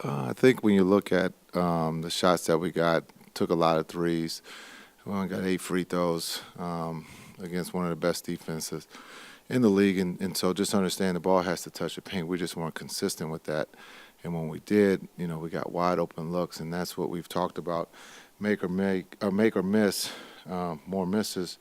I think when you look at the shots that we got, took a lot of threes. We only got 8 free throws against one of the best defenses in the league, and so just understand the ball has to touch the paint. We just weren't consistent with that, and when we did, we got wide open looks, and that's what we've talked about: make or miss, more misses,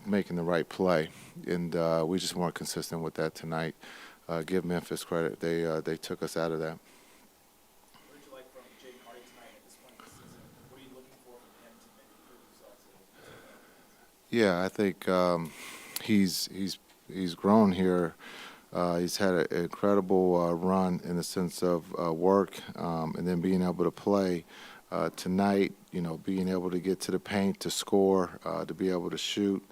making the right play, and we just weren't consistent with that tonight. Give Memphis credit; they took us out of that. What did you like from Jaden tonight at this point in the season? What are you looking for from him to maybe prove himself Yeah, I think he's grown here. He's had an incredible run in the sense of work, and then being able to play tonight. Being able to get to the paint, to score, to be able to shoot,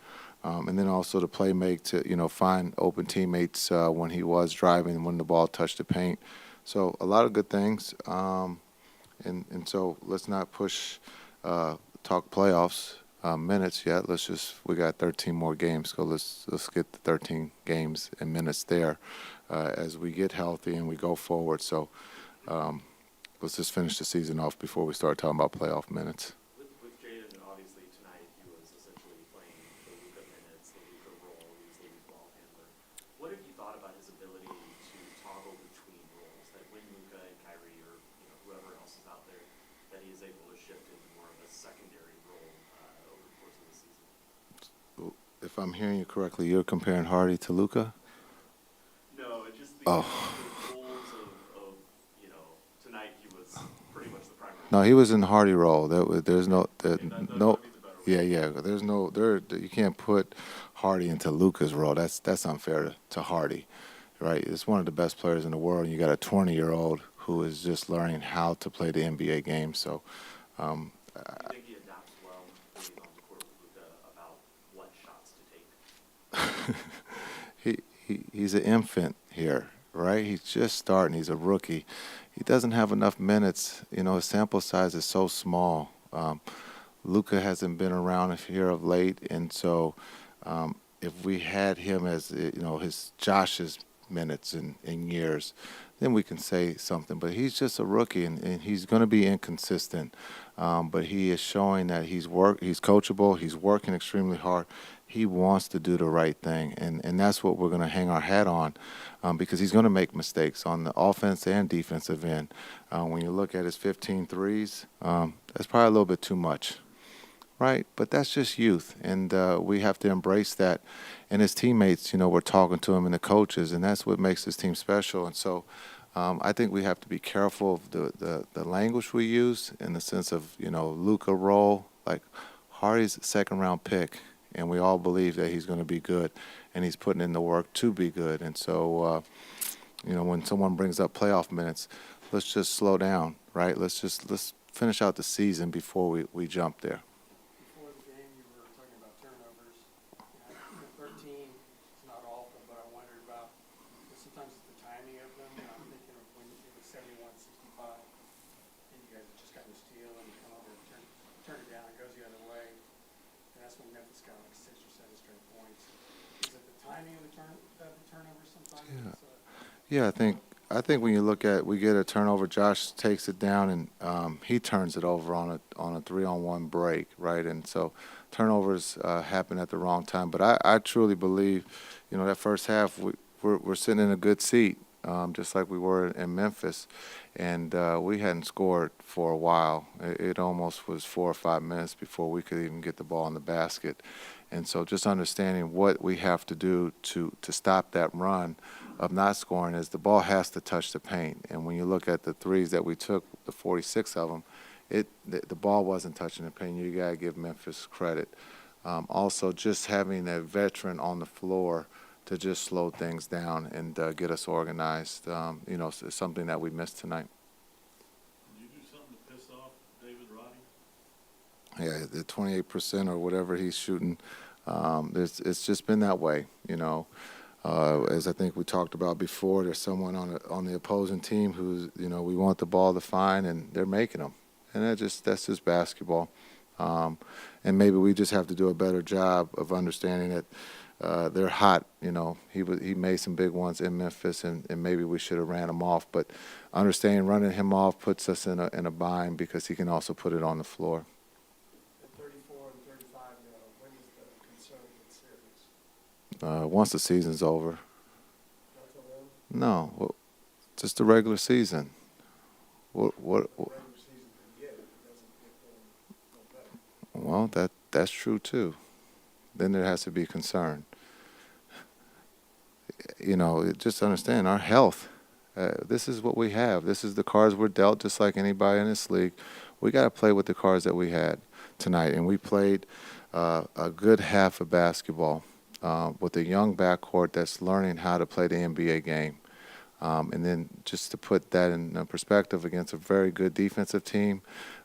and then also to play make, to find open teammates when he was driving, when the ball touched the paint. So a lot of good things, and so let's not push talk playoffs minutes yet. We got 13 more games, so let's get the 13 games and minutes there as we get healthy and we go forward. So let's just finish the season off before we start talking about playoff minutes. With Jaden, obviously tonight he was essentially playing the Luka minutes, the Luka role. He was the lead ball handler. What have you thought about his ability to toggle between roles? That when Luka and Kyrie or whoever else is out there, that he is able to shift into more of a secondary role over the course of the season. If I'm hearing you correctly, you're comparing Hardy to Luka? No, it just the roles of tonight he was pretty much the primary. No, he was in the Hardy role. There's no, No. yeah. There's no, you can't put Hardy into Luka's role. That's unfair to Hardy, right? It's one of the best players in the world, and you got a 20-year-old who is just learning how to play the NBA game. So, Do you think he adapts well being on the court with Luka about what shots to take? he's an infant here, right? He's just starting. He's a rookie. He doesn't have enough minutes. His sample size is so small. Luka hasn't been around here of late, and so if we had him as his Josh's minutes in years, then we can say something. But he's just a rookie, and he's going to be inconsistent. But he is showing that he's coachable. He's working extremely hard. He wants to do the right thing, and that's what we're going to hang our hat on, because he's going to make mistakes on the offense and defensive end. When you look at his 15 threes, that's probably a little bit too much, right? But that's just youth, and we have to embrace that. And his teammates, we're talking to him and the coaches, and that's what makes this team special. And so I think we have to be careful of the language we use in the sense of, Luka role. Like, Hardy's a second-round pick, and we all believe that he's going to be good, and he's putting in the work to be good. And so, when someone brings up playoff minutes, let's just slow down, right? Let's finish out the season before we jump there. Before the game, you were talking about turnovers. 13 is not awful, but I wondered about sometimes it's the timing of them. I'm thinking of when it was 71-65, and you guys had just gotten a steal, and you come over and turn it down, it goes the other way. And that's when Memphis got like 6 or 7 straight points. Is it the timing of the turnovers sometimes? Yeah, I think when you look at, we get a turnover, Josh takes it down, and he turns it over on a 3-on-1 break, right? And so turnovers happen at the wrong time. But I truly believe, that first half we're sitting in a good seat, just like we were in Memphis, and we hadn't scored for a while. It almost was 4 or 5 minutes before we could even get the ball in the basket. And so just understanding what we have to do to stop that run of not scoring is the ball has to touch the paint. And when you look at the threes that we took, the 46 of them, the ball wasn't touching the paint. You got to give Memphis credit. Also, just having a veteran on the floor to just slow things down and get us organized, is something that we missed tonight. Did you do something to piss off David Roddy? Yeah, the 28% or whatever he's shooting, it's just been that way, As I think we talked about before, there's someone on the opposing team who's, we want the ball to find, and they're making them. And that's just basketball. And maybe we just have to do a better job of understanding that they're hot. He made some big ones in Memphis, and maybe we should have ran him off. But understanding running him off puts us in a bind because he can also put it on the floor. At 34 and 35 now, when does the concern get serious? Once the season's over. Not till then? No, just the regular season. What? Regular season can get it. It doesn't get no better. Well, that's true too. Then there has to be concern. Just understand our health. This is what we have. This is the cards we're dealt, just like anybody in this league. We got to play with the cards that we had tonight, and we played a good half of basketball with a young backcourt that's learning how to play the NBA game. And then just to put that in perspective against a very good defensive team.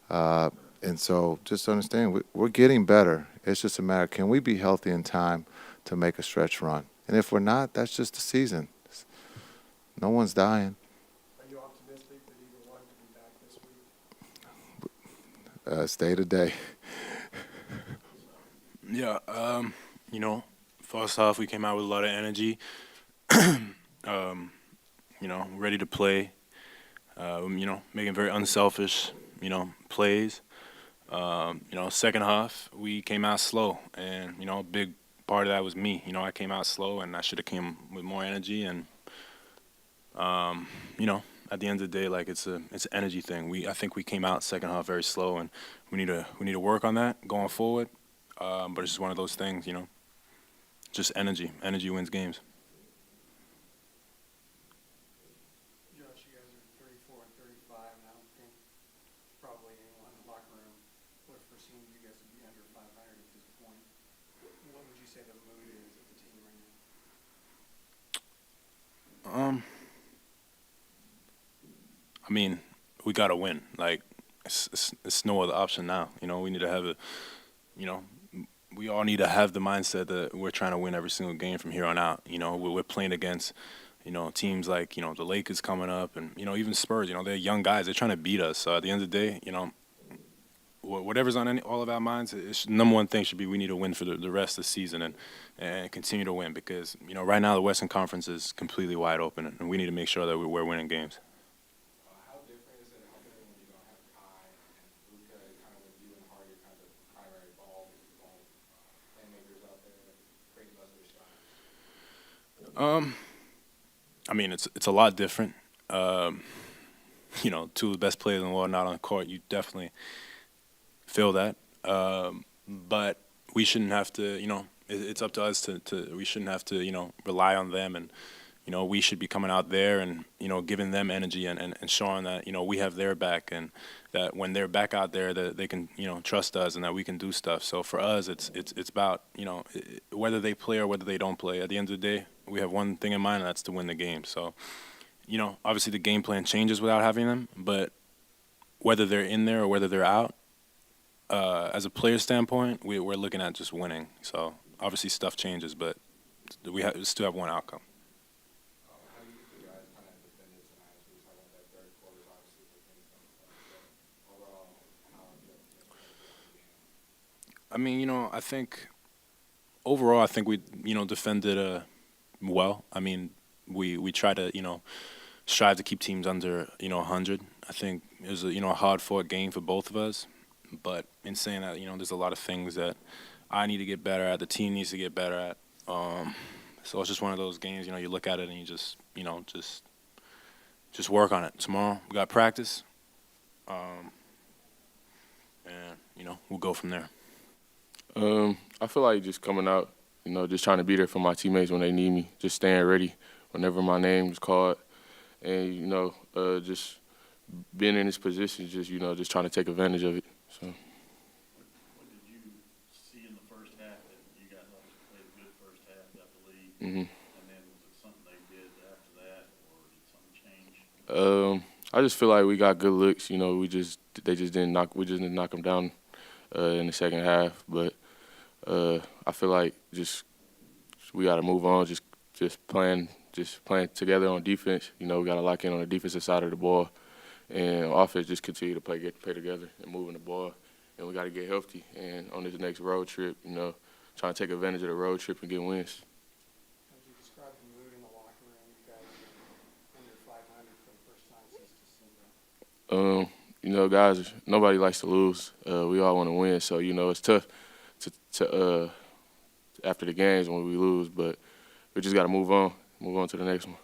And so just understand, we're getting better. It's just a matter, can we be healthy in time to make a stretch run? And if we're not, that's just the season. No one's dying. Are you optimistic that either one can be back this week? Stay today. Yeah, first off, we came out with a lot of energy. Ready to play. Making very unselfish, plays. Second half, we came out slow, and a big part of that was me. I came out slow, and I should have came with more energy. And at the end of the day, like it's an energy thing. I think we came out second half very slow, and we need to work on that going forward. But it's just one of those things, just energy. Energy wins games. Josh, you guys are 34 and 35, and I don't think probably anyone in the locker room would have foreseen you guys to be under 500 at this point. What would you say the mood is of the team right now? I mean, we got to win. Like, it's no other option now. We need to have we all need to have the mindset that we're trying to win every single game from here on out. We're playing against, teams like, the Lakers coming up and, even Spurs, they're young guys. They're trying to beat us. So at the end of the day, whatever's on all of our minds, number one thing should be we need to win for the rest of the season and continue to win because, right now the Western Conference is completely wide open and we need to make sure that we're winning games. How different is it helping when you don't have Kai and Luka, kind of with you and Hardy, kind of the primary ball playmakers out there, creating less of a shot? I mean, it's a lot different. Two of the best players in the world not on the court, you definitely feel that. But we shouldn't have to, it's up to us to we shouldn't have to, rely on them. And, we should be coming out there and, giving them energy and showing that, we have their back and that when they're back out there that they can, trust us and that we can do stuff. So for us, it's about, whether they play or whether they don't play. At the end of the day, we have one thing in mind, and that's to win the game. So, obviously the game plan changes without having them, but whether they're in there or whether they're out, as a player standpoint, we're looking at just winning. So obviously stuff changes, but we still have one outcome. How do you think you guys kind of defended tonight? As we were talking about that third quarter, obviously the things coming but overall, how have you defended the game? I mean, I think overall, I think we, defended well. I mean, we try to, strive to keep teams under, 100. I think it was a hard-fought game for both of us. But in saying that, there's a lot of things that I need to get better at, the team needs to get better at. So it's just one of those games, you look at it and you just, just work on it. Tomorrow we got practice, and we'll go from there. I feel like just coming out, just trying to be there for my teammates when they need me, just staying ready whenever my name is called, and just being in this position, just trying to take advantage of it. So. What did you see in the first half that you guys obviously played a good first half, got the lead? Mm-hmm. And then was it something they did after that, or did something change? I just feel like we got good looks. We just didn't knock them down in the second half. But I feel like we got to move on. Just playing together on defense. We got to lock in on the defensive side of the ball, and offense just continue to play together and moving the ball. And we got to get healthy. And on this next road trip, trying to take advantage of the road trip and get wins. You know, guys, nobody likes to lose. We all want to win, so you know it's tough to after the games when we lose, but we just got to move on to the next one.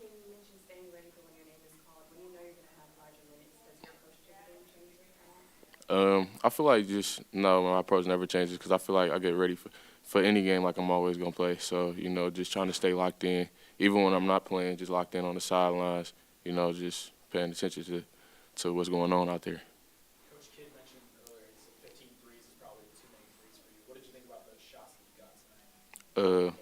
Jaden, you mentioned staying ready for when your name is called. When you know you're going to have larger minutes, does your approach to the game change at all? I feel like no, my approach never changes because I feel like I get ready for any game like I'm always gonna play. So you know, just trying to stay locked in, even when I'm not playing, just locked in on the sidelines. You know, just paying attention to what's going on out there. Coach Kidd mentioned earlier, he said 15 threes is probably too many threes for you. What did you think about those shots that you got tonight?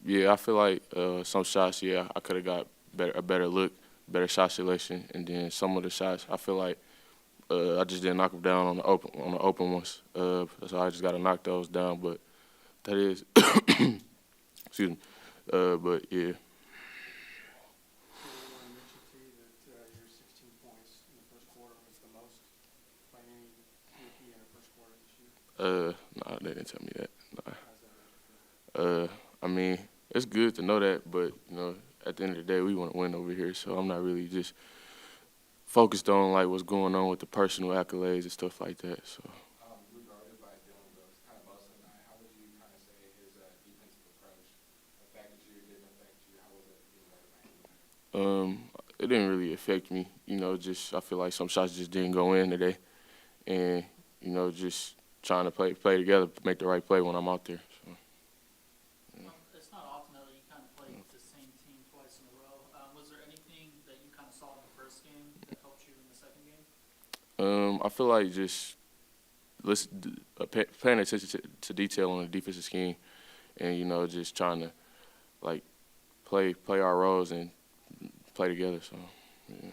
Yeah, I feel like some shots, yeah, I could have got a better look, better shot selection, and then some of the shots, I feel like I just didn't knock them down on the open ones. So I just got to knock those down. But that is, excuse me. But yeah. I mentioned to you that your 16 points in the first quarter was the most by any rookie in a first quarter this year. Nah, they didn't tell me that. Nah. How's that make you feel? I mean, it's good to know that, but you know, at the end of the day, we want to win over here. So I'm not really just focused on like what's going on with the personal accolades and stuff like that. So. Regarded by Dylan Brooks, kind of most of the night, how would you kind of say his defensive approach affected you, didn't affect you? How was it being guarded by him? It didn't really affect me. You know, just I feel like some shots just didn't go in today, and you know, just trying to play together, make the right play when I'm out there. So. It's not often that you kind of play with the same team twice in a row. Was there anything that you kind of saw in the first game that helped you in the second game? I feel like just paying attention to detail on the defensive scheme, and you know, just trying to like play our roles and play together. So, yeah.